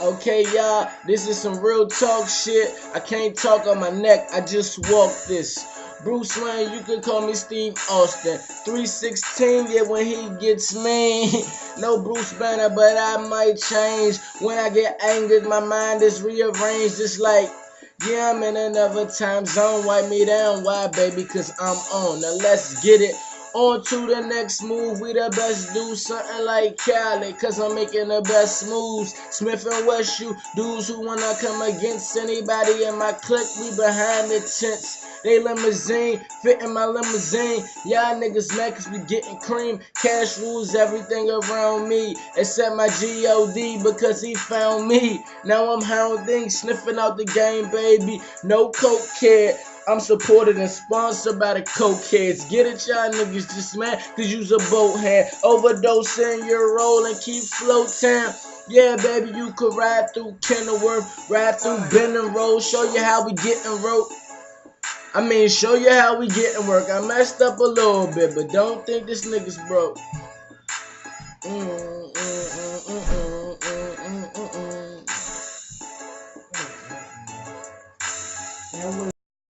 Okay, y'all, this is some real talk shit. I can't talk on my neck, I just walk this. Bruce Wayne, you can call me Steve Austin. 316, yeah, when he gets mean. No Bruce Banner, but I might change. When I get angered, my mind is rearranged. It's like, yeah, I'm in another time zone. Wipe me down, why, baby? Cause I'm on. Now let's get it. On to the next move, we the best do something like Cali, cause I'm making the best moves. Smith and West, you dudes who wanna come against anybody in my clique, we behind the tents. They limousine, fit in my limousine. Y'all niggas mad cause we getting cream. Cash rules everything around me, except my G.O.D. because he found me. Now I'm hounding, sniffing out the game, baby. No coke kid. I'm supported and sponsored by the cokeheads. Get it, y'all niggas just mad cause you's a boat hand. Overdosing your roll and keep floating. Yeah, baby, you could ride through Kenilworth, ride through Benton Road, show you how we getting rope. Show you how we getting work. I messed up a little bit, but don't think this nigga's broke.